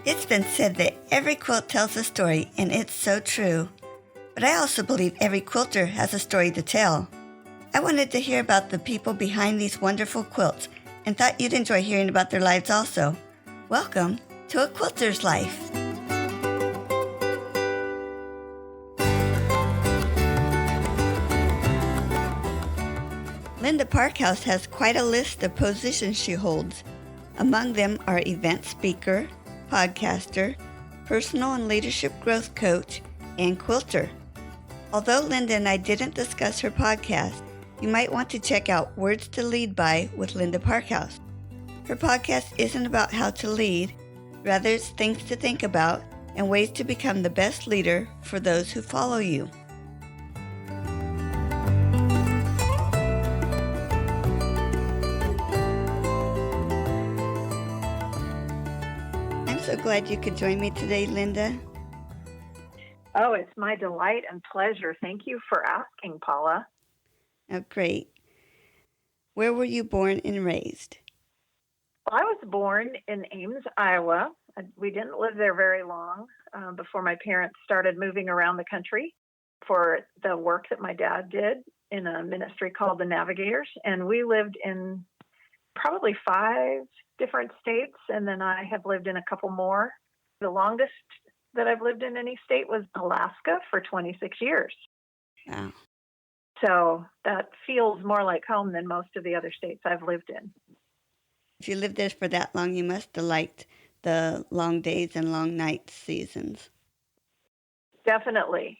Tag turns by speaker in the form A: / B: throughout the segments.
A: It's been said that every quilt tells a story, and it's so true. But I also believe every quilter has a story to tell. I wanted to hear about the people behind these wonderful quilts and thought you'd enjoy hearing about their lives also. Welcome to A Quilter's Life. Linda Parkhouse has quite a list of positions she holds. Among them are event speaker, podcaster, personal and leadership growth coach, and quilter. Although Linda and I didn't discuss her podcast, you might want to check out Words to Lead By with Linda Parkhouse. Her podcast isn't about how to lead, rather it's things to think about and ways to become the best leader for those who follow you. I'm so glad you could join me today, Linda.
B: Oh, it's my delight and pleasure. Thank you for asking, Paula.
A: Oh, great. Where were you born and raised?
B: Well, I was born in Ames, Iowa. We didn't live there very long before my parents started moving around the country for the work that my dad did in a ministry called the Navigators. And we lived in probably 5 different states, and then I have lived in a couple more. The longest that I've lived in any state was Alaska for 26 years.
A: Wow.
B: So that feels more like home than most of the other states I've lived in.
A: If you lived there for that long, you must have liked the long days and long nights seasons.
B: Definitely.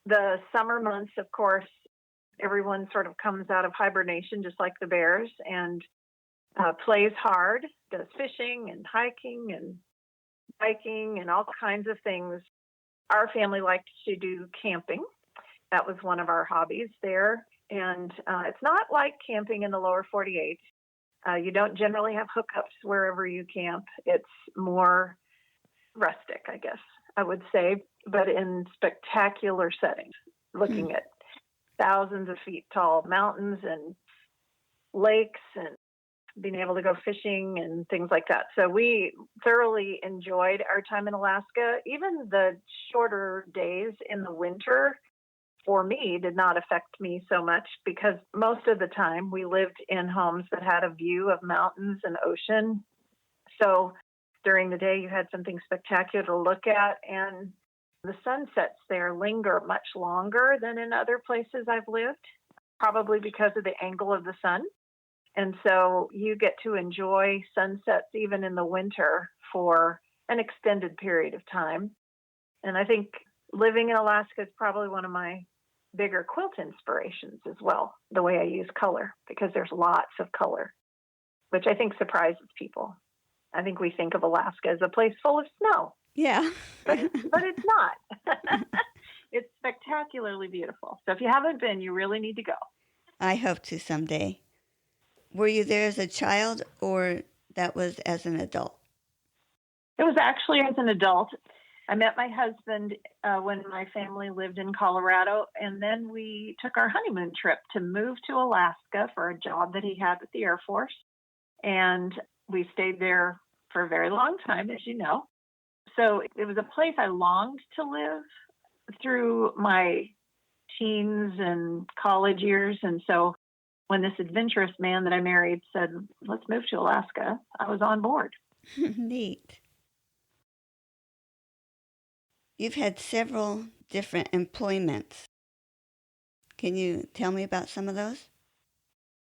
B: The summer months, of course, everyone sort of comes out of hibernation just like the bears and plays hard, does fishing and hiking and biking and all kinds of things. Our family liked to do camping. That was one of our hobbies there. And it's not like camping in the lower 48. You don't generally have hookups wherever you camp. It's more rustic, I guess I would say, but in spectacular settings, looking at thousands of feet tall mountains and lakes and being able to go fishing and things like that. So we thoroughly enjoyed our time in Alaska. Even the shorter days in the winter, for me, did not affect me so much because most of the time we lived in homes that had a view of mountains and ocean. So during the day, you had something spectacular to look at, and the sunsets there linger much longer than in other places I've lived, probably because of the angle of the sun. And so you get to enjoy sunsets even in the winter for an extended period of time. And I think living in Alaska is probably one of my bigger quilt inspirations as well, the way I use color, because there's lots of color, which I think surprises people. I think we think of Alaska as a place full of snow.
A: Yeah.
B: but it's not. It's spectacularly beautiful. So if you haven't been, you really need to go.
A: I hope to someday. Were you there as a child or that was as an adult?
B: It was actually as an adult. I met my husband when my family lived in Colorado, and then we took our honeymoon trip to move to Alaska for a job that he had with the Air Force. And we stayed there for a very long time, as you know. So it was a place I longed to live through my teens and college years. And so when this adventurous man that I married said, let's move to Alaska, I was on board.
A: Neat. You've had several different employments. Can you tell me about some of those?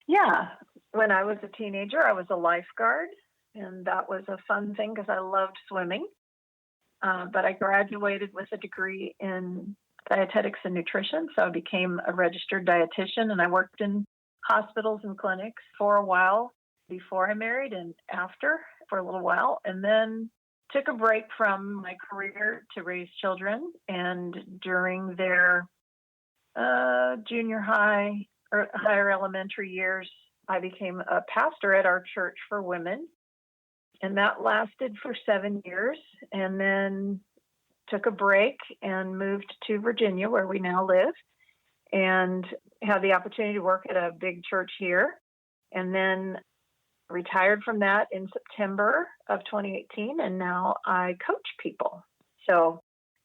B: Yeah. When I was a teenager, I was a lifeguard, and that was a fun thing because I loved swimming. But I graduated with a degree in dietetics and nutrition, so I became a registered dietitian, and I worked in hospitals and clinics for a while before I married and after for a little while, and then took a break from my career to raise children. And during their junior high or higher elementary years, I became a pastor at our church for women. And that lasted for 7 years, and then took a break and moved to Virginia, where we now live, and had the opportunity to work at a big church here. And then retired from that in September of 2018, and now I coach people. So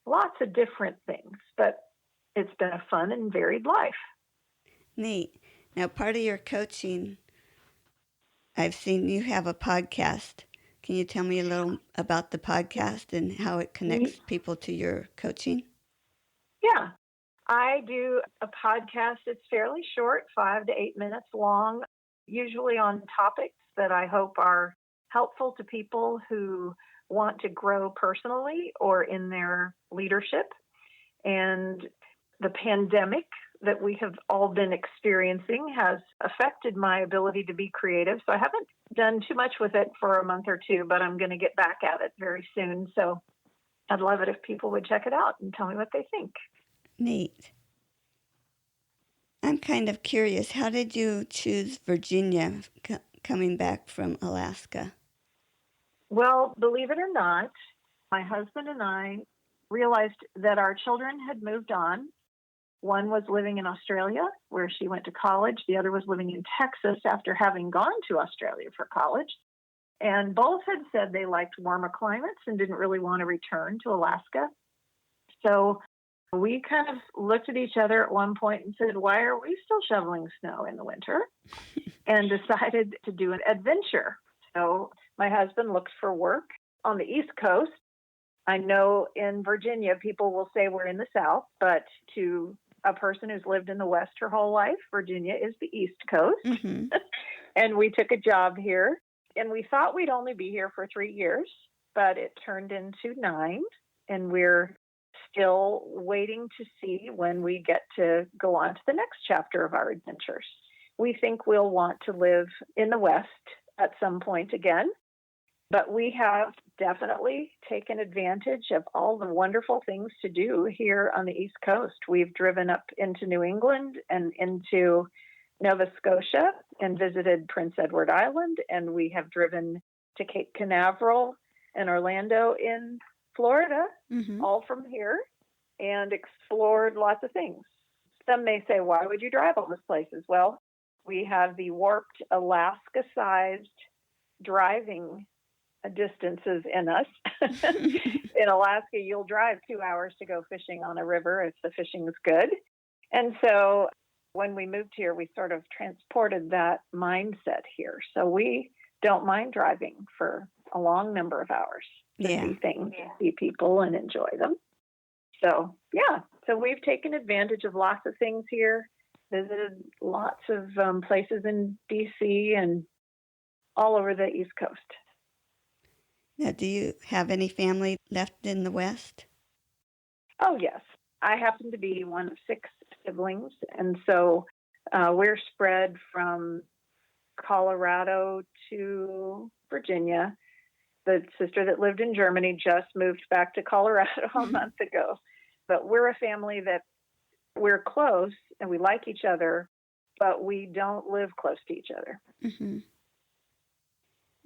B: lots of different things, but it's been a fun and varied life.
A: Neat. Now, part of your coaching, I've seen you have a podcast. Can you tell me a little about the podcast and how it connects people to your coaching?
B: Yeah. I do a podcast. It's fairly short, 5 to 8 minutes long, usually on topics that I hope are helpful to people who want to grow personally or in their leadership. And the pandemic that we have all been experiencing has affected my ability to be creative. So I haven't done too much with it for a month or two, but I'm going to get back at it very soon. So I'd love it if people would check it out and tell me what they think.
A: Neat. I'm kind of curious. How did you choose Virginia coming back from Alaska?
B: Well, believe it or not, my husband and I realized that our children had moved on. One was living in Australia, where she went to college. The other was living in Texas after having gone to Australia for college. And both had said they liked warmer climates and didn't really want to return to Alaska. So we kind of looked at each other at one point and said, why are we still shoveling snow in the winter? And decided to do an adventure. So my husband looked for work on the East Coast. I know in Virginia, people will say we're in the South, but to a person who's lived in the West her whole life, Virginia is the East Coast.
A: Mm-hmm.
B: And we took a job here, and we thought we'd only be here for 3 years, but it turned into 9, and we're still waiting to see when we get to go on to the next chapter of our adventures. We think we'll want to live in the West at some point again, but we have definitely taken advantage of all the wonderful things to do here on the East Coast. We've driven up into New England and into Nova Scotia and visited Prince Edward Island, and we have driven to Cape Canaveral and Orlando in Florida,
A: Mm-hmm.
B: all from here, and explored lots of things. Some may say, why would you drive all these places? Well, we have the warped Alaska-sized driving distances in us. In Alaska, you'll drive 2 hours to go fishing on a river if the fishing is good. And so when we moved here, we sort of transported that mindset here. So we don't mind driving for a long number of hours to see things, see people, and enjoy them. So, so we've taken advantage of lots of things here, visited lots of places in D.C. and all over the East Coast.
A: Now, do you have any family left in the West?
B: Oh, yes. I happen to be one of 6 siblings, and so we're spread from Colorado to Virginia. The sister that lived in Germany just moved back to Colorado a month ago. But we're a family that we're close and we like each other, but we don't live close to each other.
A: Mm-hmm.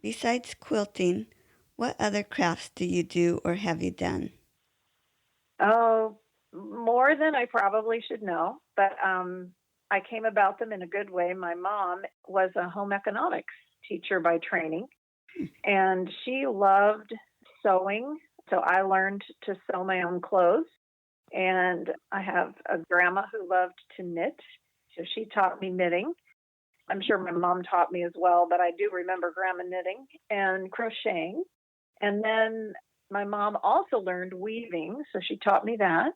A: Besides quilting, what other crafts do you do or have you done?
B: Oh, more than I probably should know, but I came about them in a good way. My mom was a home economics teacher by training, and she loved sewing, so I learned to sew my own clothes. And I have a grandma who loved to knit, so she taught me knitting. I'm sure my mom taught me as well, but I do remember grandma knitting and crocheting. And then my mom also learned weaving, so she taught me that.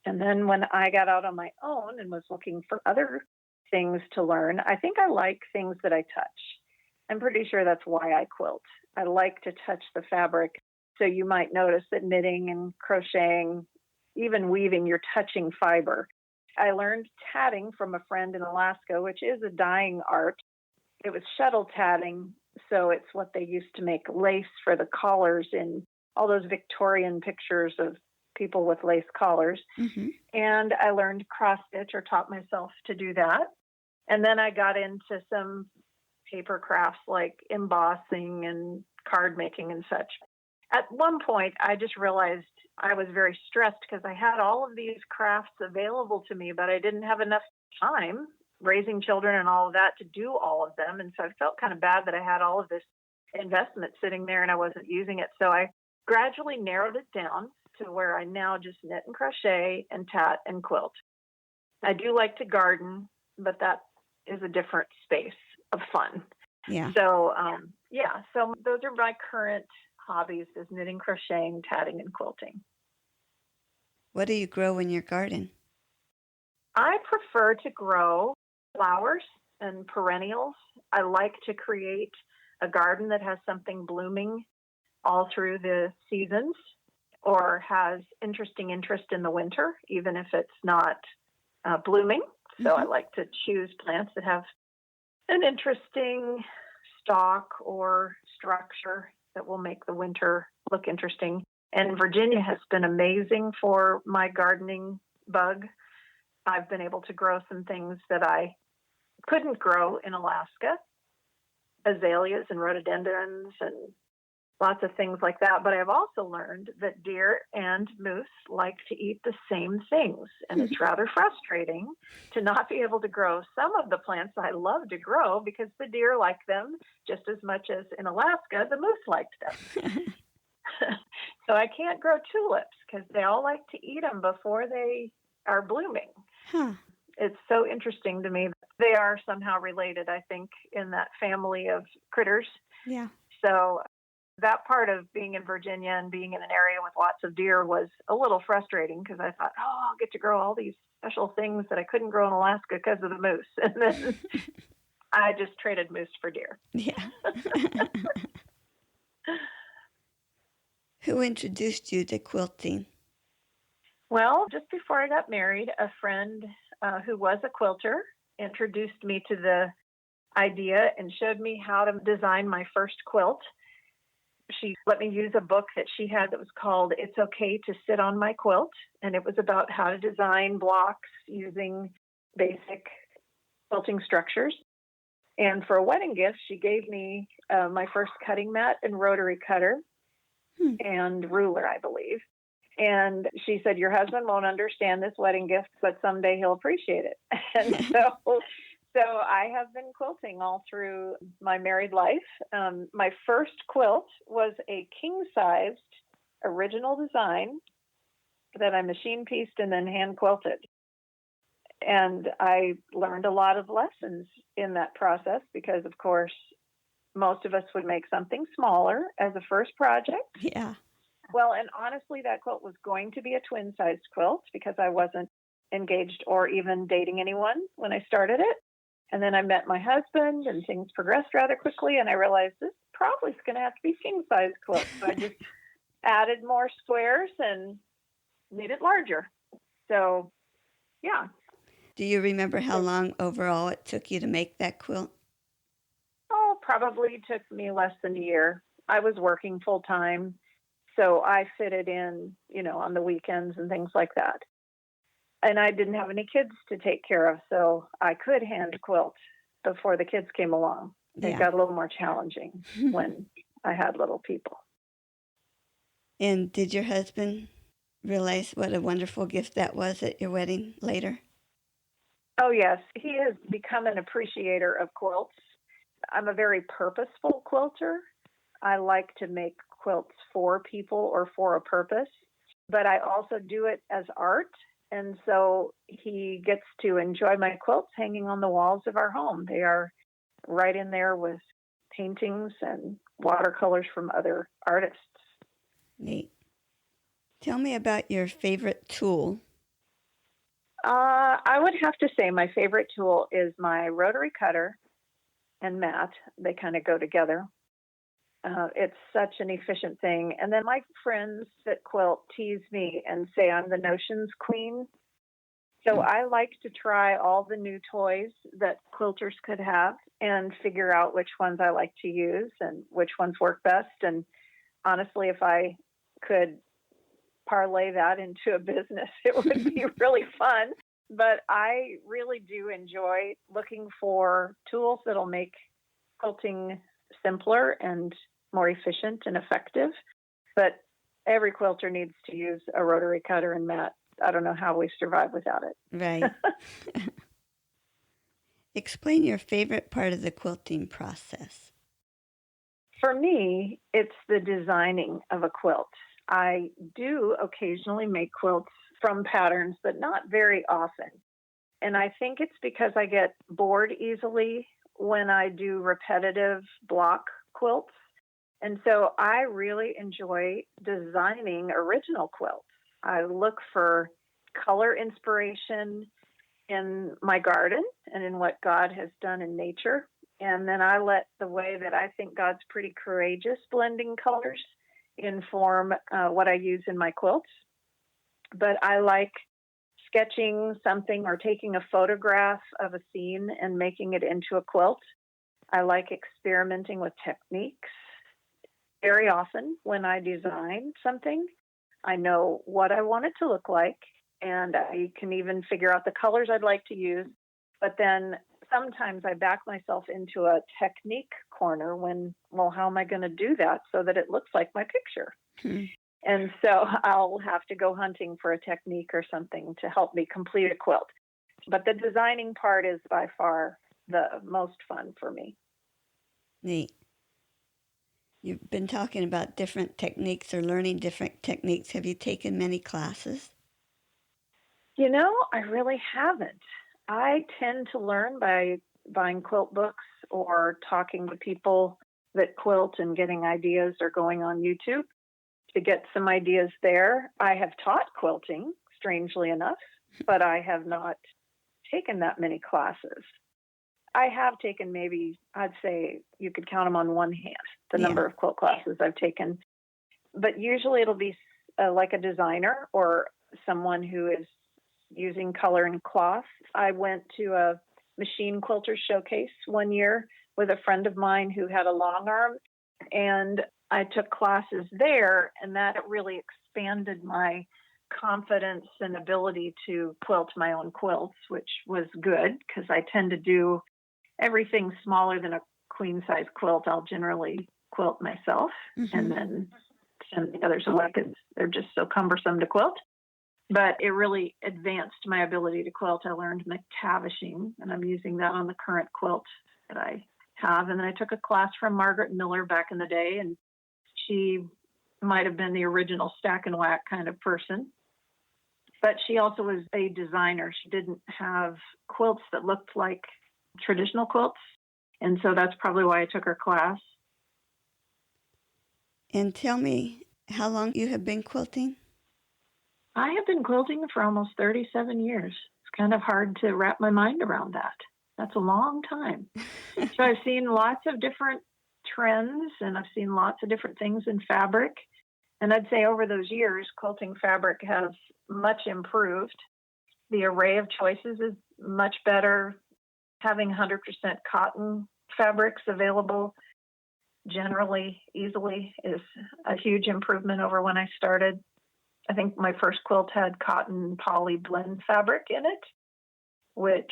B: And then when I got out on my own and was looking for other things to learn, I think I like things that I touch. I'm pretty sure that's why I quilt. I like to touch the fabric. So you might notice that knitting and crocheting, even weaving, you're touching fiber. I learned tatting from a friend in Alaska, which is a dying art. It was shuttle tatting, so it's what they used to make lace for the collars in all those Victorian pictures of people with lace collars.
A: Mm-hmm.
B: And I learned cross stitch, or taught myself to do that. And then I got into some paper crafts like embossing and card making and such. At one point, I just realized I was very stressed because I had all of these crafts available to me, but I didn't have enough time raising children and all of that to do all of them. And so I felt kind of bad that I had all of this investment sitting there and I wasn't using it. So I gradually narrowed it down to where I now just knit and crochet and tat and quilt. I do like to garden, but that is a different space of fun.
A: Yeah.
B: So, so those are my current hobbies, is knitting, crocheting, tatting, and quilting.
A: What do you grow in your garden?
B: I prefer to grow flowers and perennials. I like to create a garden that has something blooming all through the seasons or has interest in the winter, even if it's not blooming. So I like to choose plants that have an interesting stalk or structure that will make the winter look interesting. And Virginia has been amazing for my gardening bug. I've been able to grow some things that I couldn't grow in Alaska, azaleas and rhododendrons and lots of things like that. But I've also learned that deer and moose like to eat the same things. And it's rather frustrating to not be able to grow some of the plants I love to grow because the deer like them just as much as in Alaska, the moose liked them. So I can't grow tulips because they all like to eat them before they are blooming.
A: Huh.
B: It's so interesting to me. They are somehow related, I think, in that family of critters.
A: Yeah.
B: So that part of being in Virginia and being in an area with lots of deer was a little frustrating because I thought, I'll get to grow all these special things that I couldn't grow in Alaska because of the moose. And then I just traded moose for deer.
A: Yeah. Who introduced you to quilting?
B: Well, just before I got married, a friend who was a quilter introduced me to the idea and showed me how to design my first quilt. She let me use a book that she had that was called It's Okay to Sit on My Quilt. And it was about how to design blocks using basic quilting structures. And for a wedding gift, she gave me my first cutting mat and rotary cutter and ruler, I believe. And she said, your husband won't understand this wedding gift, but someday he'll appreciate it. And so I have been quilting all through my married life. My first quilt was a king-sized original design that I machine pieced and then hand quilted. And I learned a lot of lessons in that process because, of course, most of us would make something smaller as a first project.
A: Yeah.
B: Well, and honestly, that quilt was going to be a twin-sized quilt because I wasn't engaged or even dating anyone when I started it. And then I met my husband and things progressed rather quickly. And I realized this probably is going to have to be king-sized quilt. So I just added more squares and made it larger. So, yeah.
A: Do you remember how long overall it took you to make that quilt?
B: Oh, probably took me less than a year. I was working full time, so I fit it in, on the weekends and things like that. And I didn't have any kids to take care of, so I could hand quilt before the kids came along. It got a little more challenging when I had little people.
A: And did your husband realize what a wonderful gift that was at your wedding later?
B: Oh, yes. He has become an appreciator of quilts. I'm a very purposeful quilter. I like to make quilts for people or for a purpose, but I also do it as art. And so he gets to enjoy my quilts hanging on the walls of our home. They are right in there with paintings and watercolors from other artists.
A: Neat. Tell me about your favorite tool.
B: I would have to say my favorite tool is my rotary cutter and mat. They kind of go together. It's such an efficient thing. And then my friends that quilt tease me and say I'm the notions queen. So I like to try all the new toys that quilters could have and figure out which ones I like to use and which ones work best. And honestly, if I could parlay that into a business, it would be really fun. But I really do enjoy looking for tools that'll make quilting simpler and more efficient and effective. But every quilter needs to use a rotary cutter and mat. I don't know how we survive without it.
A: Right. Explain your favorite part of the quilting process.
B: For me, it's the designing of a quilt. I do occasionally make quilts from patterns, but not very often. And I think it's because I get bored easily when I do repetitive block quilts. And so I really enjoy designing original quilts. I look for color inspiration in my garden and in what God has done in nature. And then I let the way that I think God's pretty courageous blending colors inform what I use in my quilts. But I like sketching something or taking a photograph of a scene and making it into a quilt. I like experimenting with techniques. Very often when I design something, I know what I want it to look like, and I can even figure out the colors I'd like to use. But then sometimes I back myself into a technique corner when, well, how am I going to do that so that it looks like my picture? And so I'll have to go hunting for a technique or something to help me complete a quilt. But the designing part is by far the most fun for me.
A: Neat. You've been talking about different techniques or learning different techniques. Have you taken many classes?
B: You know, I really haven't. I tend to learn by buying quilt books or talking to people that quilt and getting ideas or going on YouTube to get some ideas there. I have taught quilting, strangely enough, but I have not taken that many classes. I have taken maybe, I'd say you could count them on one hand, the number of quilt classes I've taken. But usually it'll be like a designer or someone who is using color and cloth. I went to a machine quilter showcase one year with a friend of mine who had a long arm, and I took classes there, and that really expanded my confidence and ability to quilt my own quilts, which was good because I tend to do everything smaller than a queen size quilt. I'll generally quilt myself and then send the others away because they're just so cumbersome to quilt. But it really advanced my ability to quilt. I learned McTavishing, and I'm using that on the current quilt that I have. And then I took a class from Margaret Miller back in the day, and she might have been the original stack and whack kind of person. But she also was a designer. She didn't have quilts that looked like traditional quilts. And so that's probably why I took her class.
A: And tell me how long you have been quilting?
B: I have been quilting for almost 37 years. It's kind of hard to wrap my mind around that. That's a long time. So I've seen lots of different trends, and I've seen lots of different things in fabric. And I'd say over those years, quilting fabric has much improved. The array of choices is much better. Having 100% cotton fabrics available generally easily is a huge improvement over when I started. I think my first quilt had cotton poly blend fabric in it, which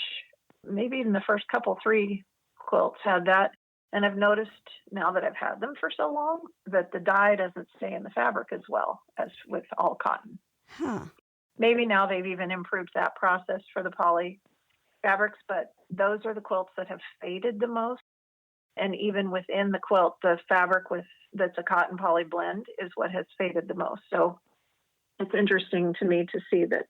B: maybe even the first couple, 3 quilts had that. And I've noticed now that I've had them for so long that the dye doesn't stay in the fabric as well as with all cotton. Maybe now they've even improved that process for the poly fabrics, but those are the quilts that have faded the most. And even within the quilt, the fabric that's a cotton poly blend is what has faded the most. So it's interesting to me to see that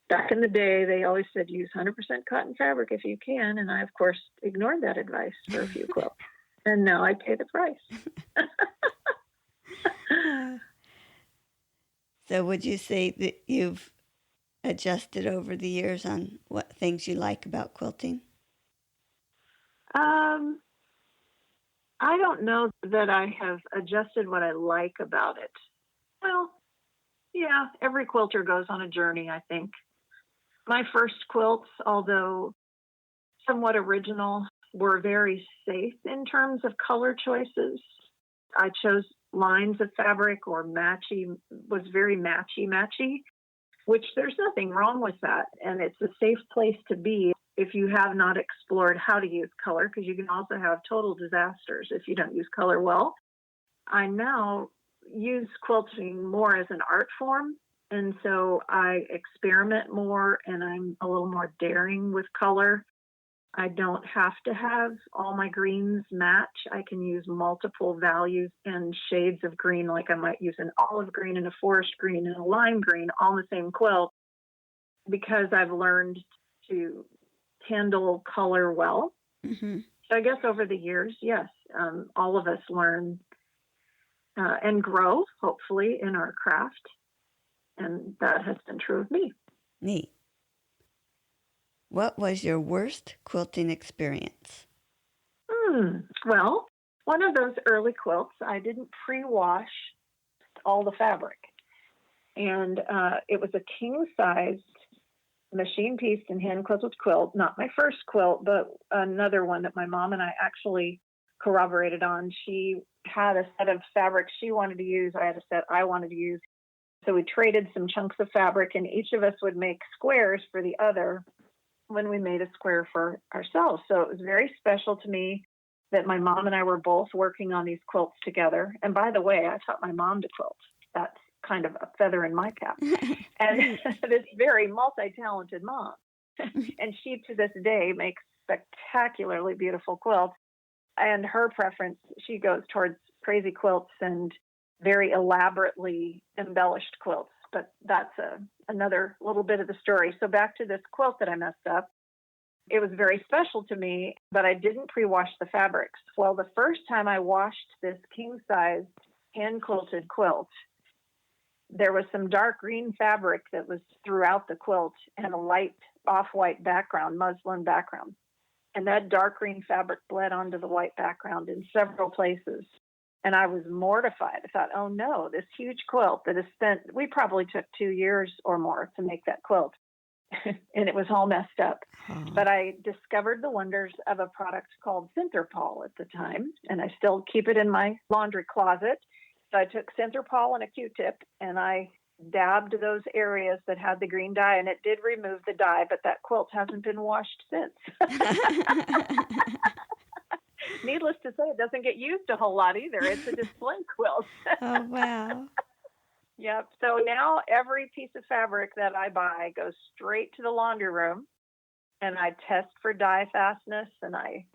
B: back in the day, they always said use 100% cotton fabric if you can. And I, of course, ignored that advice for a few quilts. And now I pay the price.
A: So would you say that you've adjusted over the years on what things you like about quilting?
B: I don't know that I have adjusted what I like about it. Well, yeah, every quilter goes on a journey, I think. My first quilts, although somewhat original, were very safe in terms of color choices. I chose lines of fabric or was very matchy, which there's nothing wrong with that. And it's a safe place to be if you have not explored how to use color, because you can also have total disasters if you don't use color well. I now use quilting more as an art form. And so I experiment more and I'm a little more daring with color. I don't have to have all my greens match. I can use multiple values and shades of green, like I might use an olive green and a forest green and a lime green, all in the same quilt, because I've learned to handle color well.
A: Mm-hmm.
B: So I guess over the years, yes, all of us learn and grow, hopefully, in our craft. And that has been true of me.
A: Neat. What was your worst quilting experience?
B: Well, one of those early quilts, I didn't pre-wash all the fabric. And it was a king-sized machine-pieced and hand-quilted quilt. Not my first quilt, but another one that my mom and I actually corroborated on. She had a set of fabric she wanted to use. I had a set I wanted to use. So we traded some chunks of fabric, and each of us would make squares for the other when we made a square for ourselves. So it was very special to me that my mom and I were both working on these quilts together. And by the way, I taught my mom to quilt. That's kind of a feather in my cap. And this very multi-talented mom. And she, to this day, makes spectacularly beautiful quilts. And her preference, she goes towards crazy quilts and very elaborately embellished quilts. But that's another little bit of the story. So back to this quilt that I messed up. It was very special to me, but I didn't pre-wash the fabrics. Well, the first time I washed this king-sized hand-quilted quilt, there was some dark green fabric that was throughout the quilt and a light off-white background, muslin background. And that dark green fabric bled onto the white background in several places. And I was mortified. I thought, oh no, this huge quilt that is we probably took 2 years or more to make that quilt. And it was all messed up.
A: Oh.
B: But I discovered the wonders of a product called Synthropol at the time, and I still keep it in my laundry closet. So I took Synthropol and a Q-tip, and I dabbed those areas that had the green dye, and it did remove the dye, but that quilt hasn't been washed since. Needless to say, it doesn't get used a whole lot either. It's a display quilt.
A: Oh, wow.
B: Yep. So now every piece of fabric that I buy goes straight to the laundry room, and I test for dye fastness, and I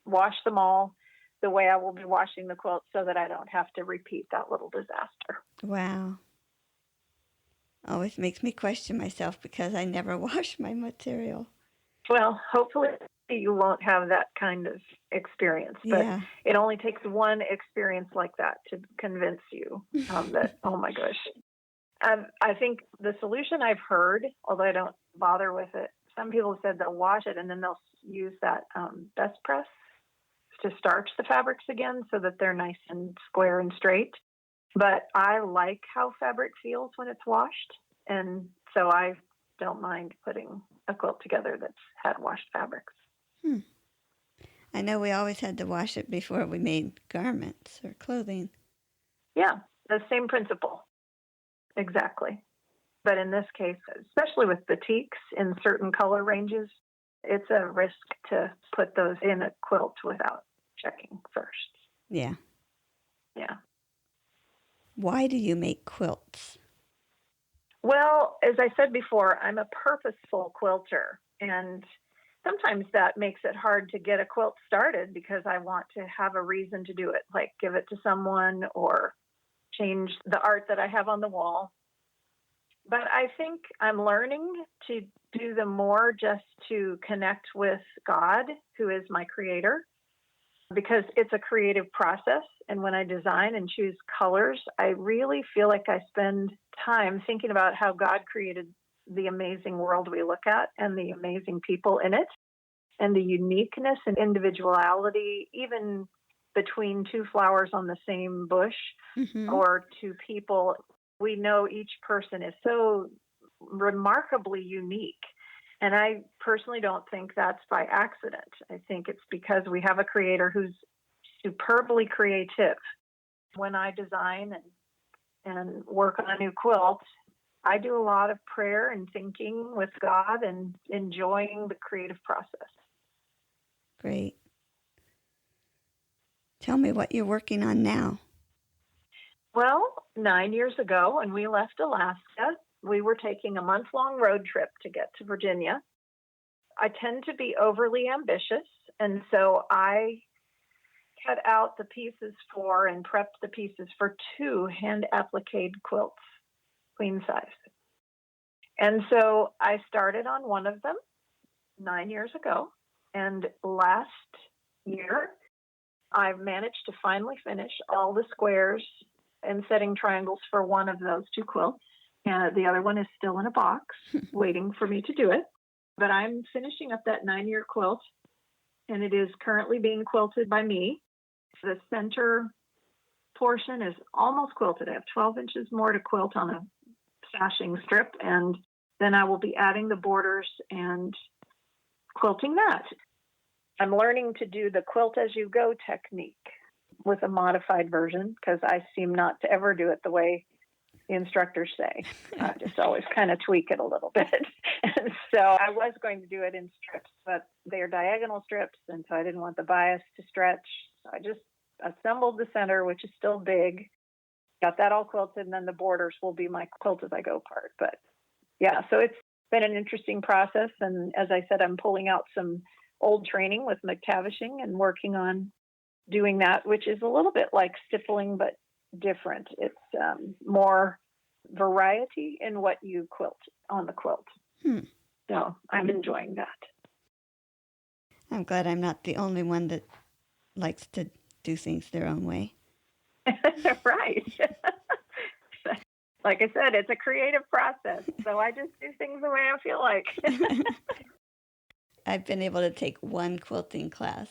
B: wash them all the way I will be washing the quilt so that I don't have to repeat that little disaster.
A: Wow. Always makes me question myself because I never wash my material.
B: Well, hopefully you won't have that kind of experience, but
A: Yeah.
B: it only takes one experience like that to convince you that, oh my gosh. I think the solution I've heard, although I don't bother with it, some people have said they'll wash it and then they'll use that best press to starch the fabrics again so that they're nice and square and straight. But I like how fabric feels when it's washed, and so I don't mind putting a quilt together that's had washed fabrics.
A: I know we always had to wash it before we made garments or clothing.
B: Yeah, the same principle. Exactly. But in this case, especially with batiks in certain color ranges, it's a risk to put those in a quilt without checking first.
A: Yeah.
B: Yeah.
A: Why do you make quilts?
B: Well, as I said before, I'm a purposeful quilter, and sometimes that makes it hard to get a quilt started because I want to have a reason to do it, like give it to someone or change the art that I have on the wall. But I think I'm learning to do them more just to connect with God, who is my creator, because it's a creative process. And when I design and choose colors, I really feel like I spend time thinking about how God created the amazing world we look at and the amazing people in it and the uniqueness and individuality, even between two flowers on the same bush or two people. We know each person is so remarkably unique. And I personally don't think that's by accident. I think it's because we have a creator who's superbly creative. When I design and work on a new quilt, I do a lot of prayer and thinking with God and enjoying the creative process.
A: Great. Tell me what you're working on now.
B: Well, 9 years ago, when we left Alaska, we were taking a month-long road trip to get to Virginia. I tend to be overly ambitious, and so I cut out the pieces for and prepped the pieces for 2 hand appliqued quilts, queen size. And so I started on one of them 9 years ago, and last year I managed to finally finish all the squares and setting triangles for one of those 2 quilts. And the other one is still in a box waiting for me to do it. But I'm finishing up that 9-year quilt, and it is currently being quilted by me. The center portion is almost quilted. I have 12 inches more to quilt on a sashing strip, and then I will be adding the borders and quilting that. I'm learning to do the quilt as you go technique with a modified version because I seem not to ever do it the way the instructors say. I just always kind of tweak it a little bit. And so I was going to do it in strips, but they're diagonal strips, and so I didn't want the bias to stretch. So I just assembled the center, which is still big, got that all quilted, and then the borders will be my quilt as I go part. But yeah, so it's been an interesting process. And as I said, I'm pulling out some old training with McTavishing and working on doing that, which is a little bit like stippling, but different. It's more variety in what you quilt on the quilt. So I'm enjoying that.
A: I'm glad I'm not the only one that likes to do things their own way.
B: Right. Like I said, it's a creative process. So I just do things the way I feel like.
A: I've been able to take one quilting class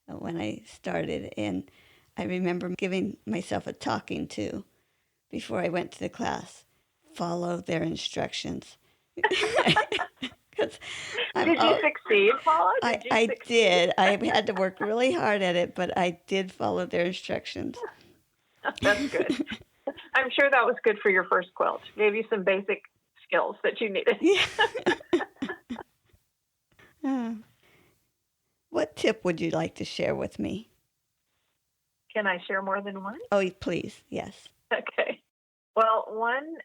A: when I started, and I remember giving myself a talking to before I went to the class. Follow their instructions.
B: Did you succeed, Paula?
A: I did. I had to work really hard at it, but I did follow their instructions.
B: That's good. I'm sure that was good for your first quilt. Gave you some basic skills that you needed.
A: Yeah. What tip would you like to share with me?
B: Can I share more than one?
A: Oh, please, yes.
B: Okay. Well, one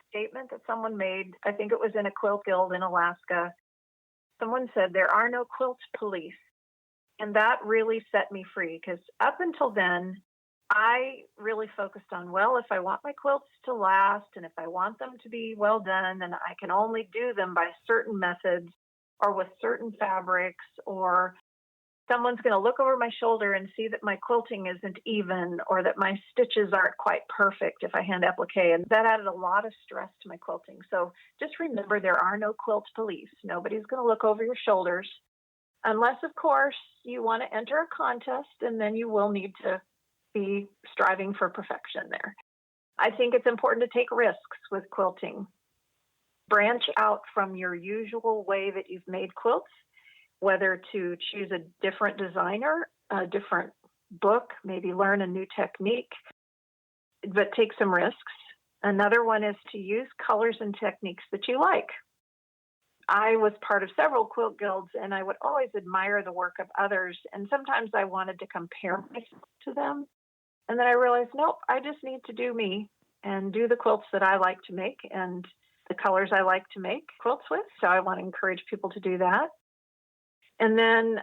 B: statement that someone made, I think it was in a quilt guild in Alaska, someone said, there are no quilt police. And that really set me free because up until then, I really focused on, well, if I want my quilts to last and if I want them to be well done, then I can only do them by certain methods or with certain fabrics, or someone's going to look over my shoulder and see that my quilting isn't even or that my stitches aren't quite perfect if I hand applique. And that added a lot of stress to my quilting. So just remember, there are no quilt police. Nobody's going to look over your shoulders unless, of course, you want to enter a contest, and then you will need to be striving for perfection there. I think it's important to take risks with quilting. Branch out from your usual way that you've made quilts, whether to choose a different designer, a different book, maybe learn a new technique, but take some risks. Another one is to use colors and techniques that you like. I was part of several quilt guilds, and I would always admire the work of others, and sometimes I wanted to compare myself to them. And then I realized, nope, I just need to do me and do the quilts that I like to make and the colors I like to make quilts with. So I want to encourage people to do that. And then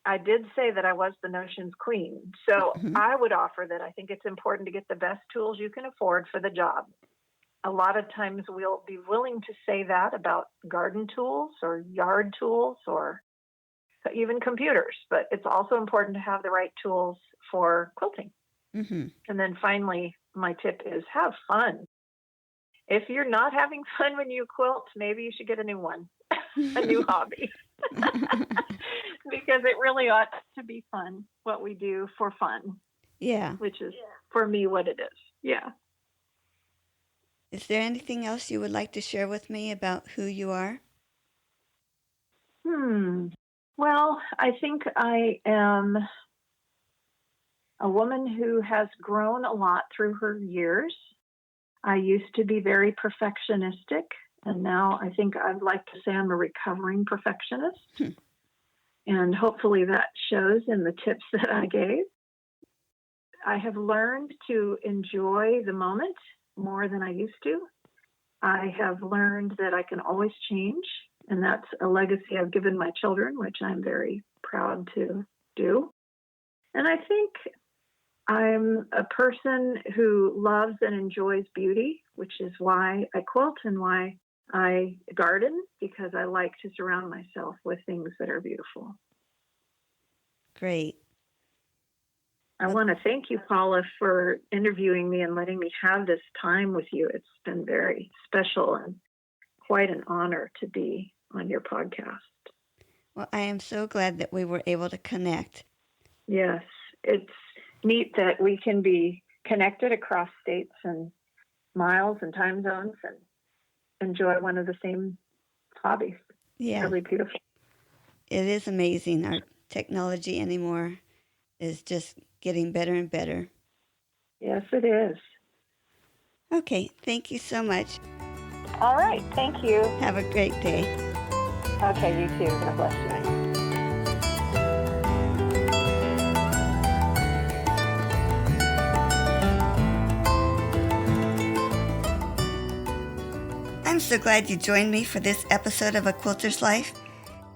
B: I did say that I was the notions queen. So I would offer that I think it's important to get the best tools you can afford for the job. A lot of times we'll be willing to say that about garden tools or yard tools or even computers, but it's also important to have the right tools for quilting. And then finally, my tip is have fun. If you're not having fun when you quilt, maybe you should get a new one, a new hobby, because it really ought to be fun, what we do for fun.
A: Yeah.
B: Which is, for me, what it is. Yeah.
A: Is there anything else you would like to share with me about who you are?
B: Well, I think I am a woman who has grown a lot through her years. I used to be very perfectionistic, and now I think I'd like to say I'm a recovering perfectionist. And hopefully that shows in the tips that I gave. I have learned to enjoy the moment more than I used to. I have learned that I can always change And that's a legacy I've given my children, which I'm very proud to do. And I think I'm a person who loves and enjoys beauty, which is why I quilt and why I garden, because I like to surround myself with things that are beautiful.
A: Great.
B: I want to thank you, Paula, for interviewing me and letting me have this time with you. It's been very special and quite an honor to be on your podcast.
A: Well, I am so glad that we were able to connect.
B: Yes, it's neat that we can be connected across states and miles and time zones and enjoy one of the same hobbies.
A: Yeah.
B: Really beautiful.
A: It is amazing. Our technology anymore is just getting better and better.
B: Yes, it is.
A: Okay, thank you so much.
B: All right, thank you.
A: Have a great day.
B: Okay, you too. God bless you.
A: Bye. I'm so glad you joined me for this episode of A Quilter's Life.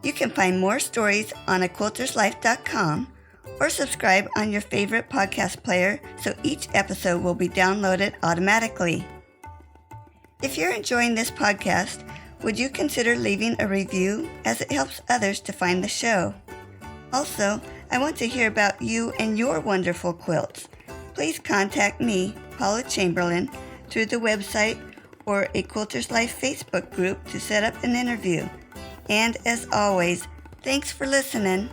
A: You can find more stories on aquilterslife.com or subscribe on your favorite podcast player so each episode will be downloaded automatically. If you're enjoying this podcast, would you consider leaving a review as it helps others to find the show? Also, I want to hear about you and your wonderful quilts. Please contact me, Paula Chamberlain, through the website or a Quilter's Life Facebook group to set up an interview. And as always, thanks for listening.